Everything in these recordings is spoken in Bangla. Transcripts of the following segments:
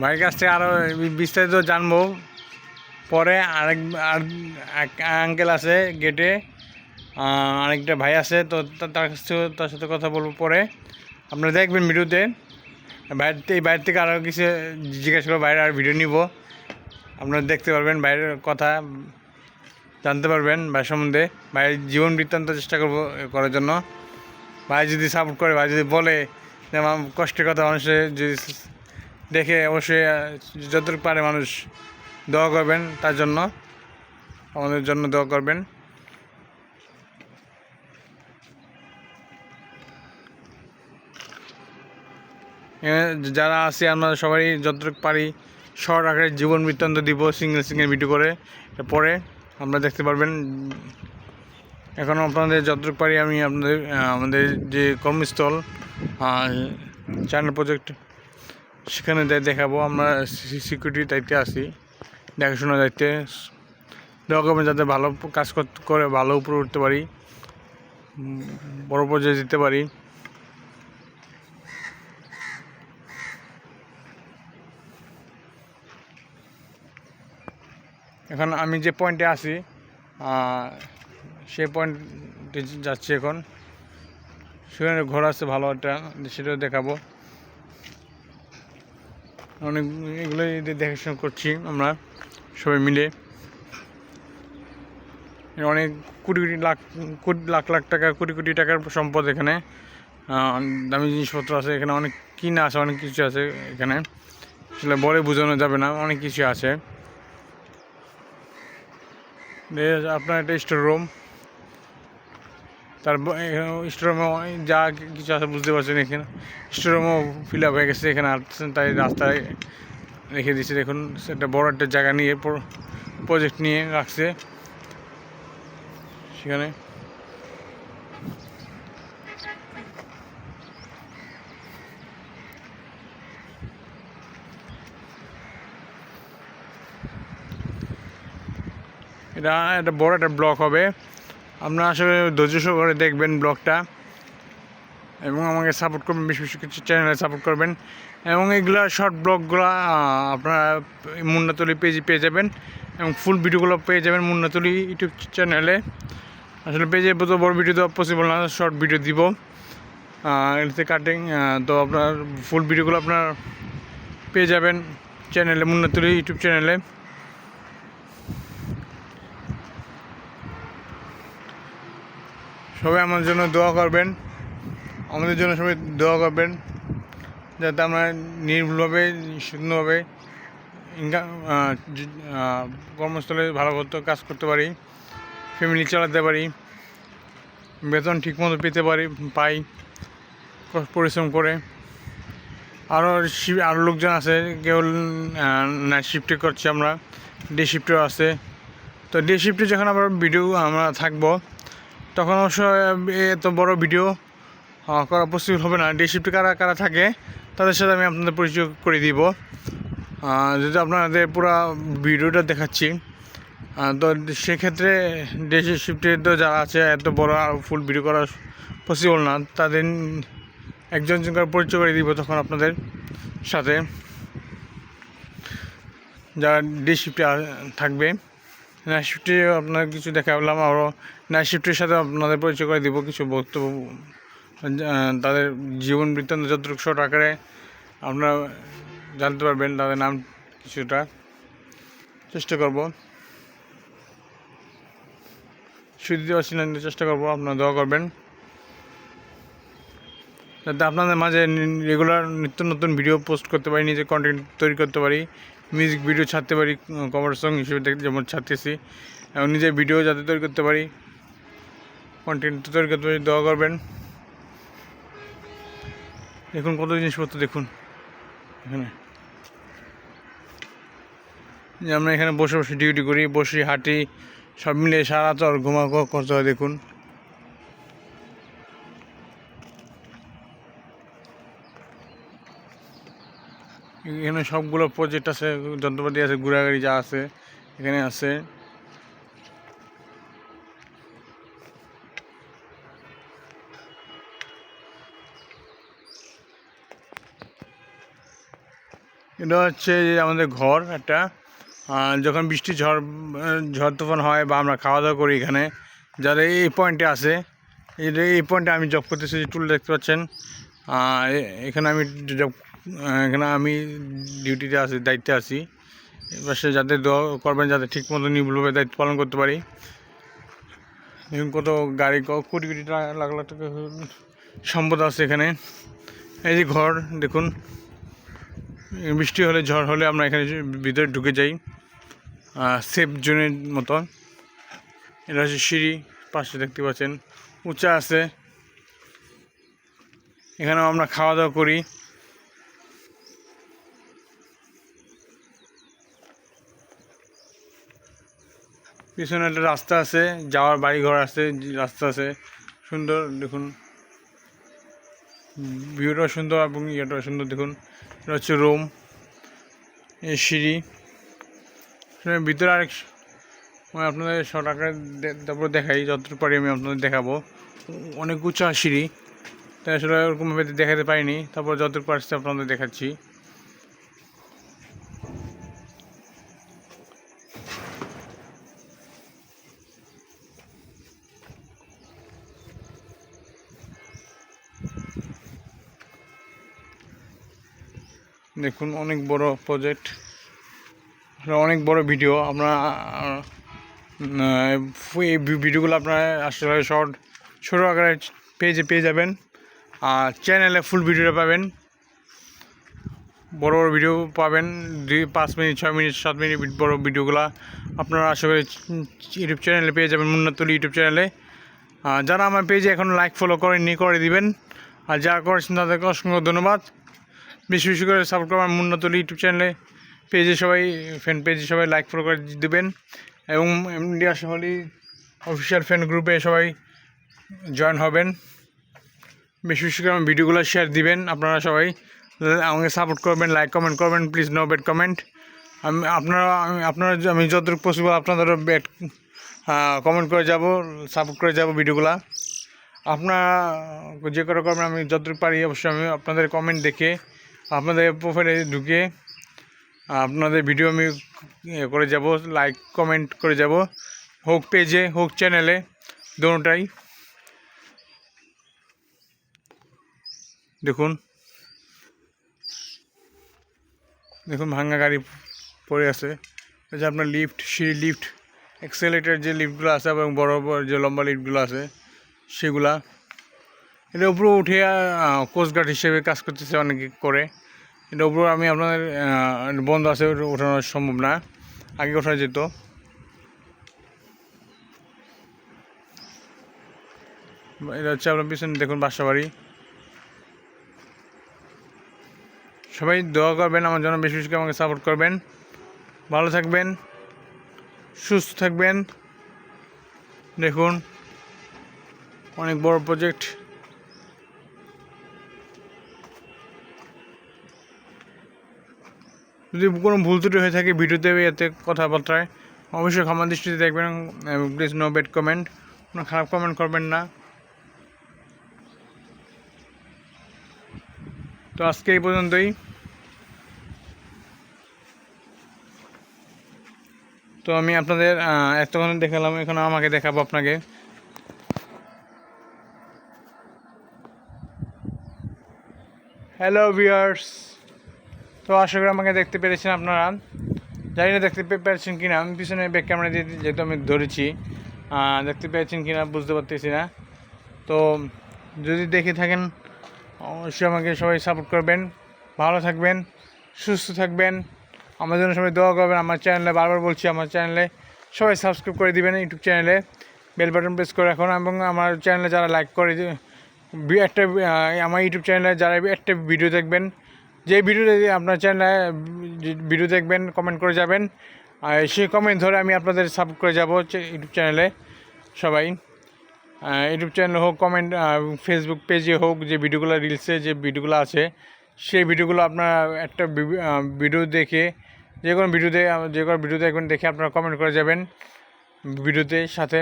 ভাইয়ের কাছ থেকে আরও বিস্তারিত জানবো পরে। এক আঙ্কেল আছে গেটে, আরেকটা ভাই আছে, তো তার সাথে কথা বলবো পরে। আপনারা দেখবেন ভিডিওতে। বাইরের থেকে আরও কিছু জিজ্ঞাসা করবো, বাইরে আর ভিডিও নিব, আপনারা দেখতে পারবেন, বাইরের কথা জানতে পারবেন, ভাই সম্বন্ধে, ভাইয়ের জীবন বৃত্তান্ত চেষ্টা করবো করার জন্য। ভাই যদি সাপোর্ট করে, ভাই যদি বলে যে আমার কষ্টের কথা মানুষের যদি দেখে, অবশ্যই যতটুকু পারে মানুষ দোয়া করবেন তার জন্য, আমাদের জন্য দোয়া করবেন। যারা আছে আমরা সবাই যতটুকু পারি শর্ট আকারে জীবন বৃত্তান্ত দিব, সিঙ্গেল ভিডিও করে, পরে আমরা দেখতে পারবেন। এখন আপনাদের যতটুকু পারি আমি আপনাদের আমাদের যে কর্মস্থল চ্যানেল প্রজেক্ট, সেখানে দেখাবো। আমরা সিকিউরিটির দায়িত্বে আছি, দেখাশোনার দায়িত্বে। দোয়া করবেন যাতে ভালো কাজ করে ভালো উপরে উঠতে পারি, বড় পর্যায়ে যেতে পারি। এখন আমি যে পয়েন্টে আছি সেই পয়েন্টে যাচ্ছি এখন। সেখানে ঘর আছে ভালো একটা, সেটাও দেখাবো। অনেক এগুলোই দেখাশোনা করছি আমরা সবাই মিলে। অনেক লাখ টাকা, কোটি টাকার সম্পদ এখানে, দামি জিনিসপত্র আছে এখানে, অনেক কিনা আছে, অনেক কিছু আছে এখানে, সেটা বলে বোঝানো যাবে না, অনেক কিছু আছে। আপনার একটা স্টোর রুম, তার স্টোর রুমে যা কিছু আছে বুঝতে পারছেন। এখানে স্টোর রুমও ফিল আপ হয়ে গেছে, এখানে আসছেন তাই রাস্তায় রেখে দিচ্ছে। দেখুন একটা বড় একটা জায়গা নিয়ে প্রজেক্ট নিয়ে রাখছে সেখানে। এটা একটা বড় একটা ব্লক হবে, আপনারা আসলে ধৈর্য সহকারে দেখবেন ব্লগটা, এবং আমাকে সাপোর্ট করবেন, বেশি বেশি কিছু চ্যানেলে সাপোর্ট করবেন। এবং এগুলো শর্ট ব্লগগুলো আপনারা মুন্নাতলি পেজে পেয়ে যাবেন, এবং ফুল ভিডিওগুলো পেয়ে যাবেন মুন্নাতলি ইউটিউব চ্যানেলে। আসলে পেজে তো বড় ভিডিও দেওয়া পসিবল না, শর্ট ভিডিও দিব এটাতে কাটিং। তো আপনার ফুল ভিডিওগুলো আপনার পেয়ে যাবেন চ্যানেলে, মুন্নাতলি ইউটিউব চ্যানেলে। সবাই আমার জন্য দোয়া করবেন, আমাদের জন্য সবাই দোয়া করবেন, যাতে আমরা নির্ভুলভাবে সুন্দরভাবে ইনকাম কর্মস্থলে ভালো কাজ করতে পারি, ফ্যামিলি চালাতে পারি, বেতন ঠিকমতো পাই পরিশ্রম করে। আরও লোকজন আছে, কেউ নাইট শিফটে করছে, আমরা ডে শিফটেও আছে। তো ডে শিফটে যখন আবার ভিডিও আমরা থাকবো, তখন অবশ্য এত বড় ভিডিও করা পসিবল হবে না। ডে শিফটে কারা কারা থাকে তাদের সাথে আমি আপনাদের পরিচয় করে দিব, যদি আপনাদের পুরো ভিডিওটা দেখাচ্ছি। তো সেক্ষেত্রে ডে শিফটে তো যারা আছে, এত বড় ফুল ভিডিও করা পসিবল না, তাদের একজন করে পরিচয় করে দিব তখন আপনাদের সাথে, যারা ডে শিফটে থাকবে। নাইট শিফটে আপনার কিছু দেখালাম, আরও নাইট শিফটের সাথে আপনাদের পরিচয় করে দিব কিছু বক্তব্য, তাদের জীবন বৃত্তান্ত যতটুকু শর্ট আকারে আপনারা জানতে পারবেন, তাদের নাম কিছুটা চেষ্টা করব, সুদিতে পারছি না, চেষ্টা করবো। আপনারা দোয়া করবেন যাতে আপনাদের মাঝে রেগুলার নিত্য নতুন ভিডিও পোস্ট করতে পারি, নিজে কন্টেন্ট তৈরি করতে পারি, মিউজিক ভিডিও ছাড়তে পারি, কভার সং হিসেবে যেমন ছাড়তেছি, এবং নিজের ভিডিও যাতে তৈরি করতে পারি, কন্টেন্ট তৈরি করতে পারি। দোয়া করবেন। দেখুন কত জিনিসপত্র, দেখুন এখানে যে আমরা এখানে বসে বসে ডিউটি করি, বসি, হাঁটি, সব মিলে সারা চর ঘুমা করতে হয়। দেখুন এখানে সবগুলো প্রজেক্ট আছে, যন্ত্রপাতি আছে, ঘোড়াগাড়ি যা আছে এখানে আছে। এটা হচ্ছে যে আমাদের ঘর একটা, যখন বৃষ্টি ঝড় ঝড় তুফান হয় বা আমরা খাওয়া দাওয়া করি এখানে, যারা এই পয়েন্টে আছে, এই পয়েন্টে আমি জব করতেছি, টুল দেখতে পাচ্ছেন। এখানে আমি জব, এখানে আমি ডিউটিতে আছি, দায়িত্বে আছি। এবার সে যাতে দোয়া করবেন যাতে ঠিক মতো নির্ভুলভাবে দায়িত্ব পালন করতে পারি। দেখুন কত গাড়ি, কোটি কোটি টাকা, লাখ লাখ টাকা সম্পদ আছে এখানে। এই যে ঘর দেখুন, বৃষ্টি হলে ঝড় হলে আমরা এখানে ভিতরে ঢুকে যাই সেফ জোনের মতন। এটা হচ্ছে সিঁড়ি, পাশে দেখতে পাচ্ছেন উঁচা আছে, এখানেও আমরা খাওয়া দাওয়া করি। পিছনে একটা রাস্তা আছে, যাওয়ার বাড়ি ঘর আছে, রাস্তা আছে সুন্দর। দেখুন ভিউটাও সুন্দর এবং ইয়েটাও সুন্দর। দেখুন এটা হচ্ছে রুম, এই সিঁড়ি। ভিতরে আরেক আপনাদের শর্ট আকারে তারপর দেখাই, যতটুকু পারি আমি আপনাদের দেখাবো। অনেক উঁচা সিঁড়ি, তাই আসলে ওরকমভাবে দেখাতে পারিনি, তারপর যতটুকু পারছি আপনাদের দেখাচ্ছি। দেখুন অনেক বড় প্রজেক্ট, অনেক বড় ভিডিও। আপনারা এই ভিডিওগুলো আপনারা আসলে শর্ট ছোটো আকারে পেজে পেয়ে যাবেন, আর চ্যানেলে ফুল ভিডিওটা পাবেন, বড় বড় ভিডিও পাবেন। 5 মিনিট, 6 মিনিট, 7 মিনিট বড় ভিডিওগুলো আপনারা আশা করি ইউটিউব চ্যানেলে পেয়ে যাবেন, মুন্নাতুল ইউটিউব চ্যানেলে। যারা আমার পেজে এখন লাইক ফলো করেননি করে দিবেন, আর যারা করেছেন তাদেরকে অসংখ্য ধন্যবাদ। বেশি বেশি করে সাপোর্ট করবেন মুন্নাতুল ইউটিউব চ্যানেলে, পেজে সবাই, ফ্যান পেজে সবাই লাইক ফলো করে দেবেন, এবং এমডি আশা করি অফিসিয়াল ফ্যান গ্রুপে সবাই জয়েন হবেন। বেশি বেশি করে ভিডিওগুলো শেয়ার দিবেন। আপনারা সবাই আমাকে সাপোর্ট করবেন, লাইক কমেন্ট করবেন, প্লিজ নো ব্যাড কমেন্ট। আমি যতটুকু পসিবল আপনাদেরও ব্যাড কমেন্ট করে যাব, সাপোর্ট করে যাব ভিডিওগুলো। আপনারা যে করে করবেন, আমি যতটুকু পারি অবশ্যই আমি আপনাদের কমেন্ট দেখে, আপনাদের প্রোফাইলে ঢুকে আপনাদের ভিডিও আমি করে যাব, লাইক কমেন্ট করে যাব, হোক পেজে হোক চ্যানেলে, দোনোটাই। দেখুন দেখুন ভাঙা গাড়ি পড়ে আছে, এই যে আপনার লিফট, সিঁড়ি লিফট, এক্সেলেটার যে লিফটগুলো আছে এবং বড় বড় যে লম্বা লিফটগুলো আছে সেগুলা। এটা উপরে উঠে কোস্টগার্ড হিসেবে কাজ করতেছে অনেকে করে। এটা উপরে আমি আপনাদের বন্ধ আছে, ওঠানো সম্ভব না, আগে ওঠা যেত। এটা হচ্ছে আপনার পিছনে দেখুন বাসা বাড়ি। সবাই দোয়া করবেন আমার জন্য, বেশি বেশি করে আমাকে সাপোর্ট করবেন। ভালো থাকবেন, সুস্থ থাকবেন। দেখুন অনেক বড় প্রজেক্ট। যদি কোনো ভুল ত্রুটি হয়ে থাকে ভিডিওতে, এতে কথাবার্তায়, অবশ্যই ক্ষমা দৃষ্টিতে দেখবেন। প্লিজ নো ব্যাড কমেন্ট, কোনো খারাপ কমেন্ট করবেন না। তো আজকে এই পর্যন্তই। তো আমি আপনাদের এতক্ষণ দেখালাম, এখন আমাকে দেখাবো আপনাকে। হ্যালো ভিউয়ার্স, তো আশা করি আমাকে দেখতে পেরেছেন আপনারা। জানি না দেখতে পেরেছেন কিনা, আমি পিছনে ব্যাক ক্যামেরা দিয়ে যেহেতু আমি ধরেছি, দেখতে পেয়েছেন কিনা বুঝতে পারতেছি না। তো যদি দেখে থাকেন অবশ্যই আমাকে সবাই সাপোর্ট করবেন, ভালো থাকবেন, সুস্থ থাকবেন, আমার জন্য সবাই দোয়া করবেন। আমার চ্যানেলে বারবার বলছি, আমার চ্যানেলে সবাই সাবস্ক্রাইব করে দিবেন, ইউটিউব চ্যানেলে বেল বাটন প্রেস করে রাখুন, এবং আমার চ্যানেলে যারা লাইক করে একটা, আমার ইউটিউব চ্যানেলে যারা একটা ভিডিও দেখবেন, যে ভিডিওতে আপনার চ্যানেলে ভিডিও দেখবেন, কমেন্ট করে যাবেন, আর সেই কমেন্ট ধরে আমি আপনাদের সাপোর্ট করে যাব ইউটিউব চ্যানেলে। সবাই ইউটিউব চ্যানেল হোক, কমেন্ট ফেসবুক পেজে হোক, যে ভিডিওগুলো রিলসে যে ভিডিওগুলো আছে সেই ভিডিওগুলো আপনারা একটা ভিডিও দেখে, যে কোনো ভিডিও দেখবেন, দেখে আপনারা কমেন্ট করে যাবেন ভিডিওতে সাথে।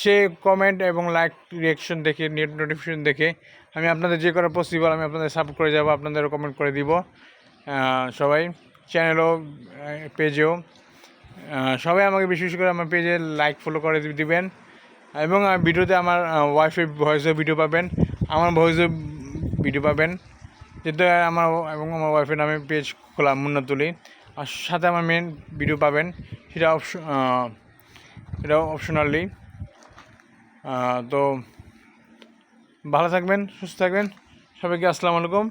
সে কমেন্ট এবং লাইক রিয়াকশন দেখে, নোটিফিকেশন দেখে আমি আপনাদের যে করা পসিবল আমি আপনাদের সাপোর্ট করে যাব, আপনাদেরও কমেন্ট করে দিব, সবাই চ্যানেলও পেজেও সবাই আমাকে বিশেষ করে আমার পেজে লাইক ফলো করে দিবেন এবং ভিডিওতে আমার ওয়াইফের ভয়েসের ভিডিও পাবেন, আমার ভয়েসের ভিডিও পাবেন, যেটা আমার এবং আমার ওয়াইফের নামে পেজ খোলা মুন্না তুলি, আর সাথে আমার মেন ভিডিও পাবেন, সেটা অপশনালি। তো ভালো থাকবেন, সুস্থ থাকবেন, সবাইকে আসসালামু আলাইকুম।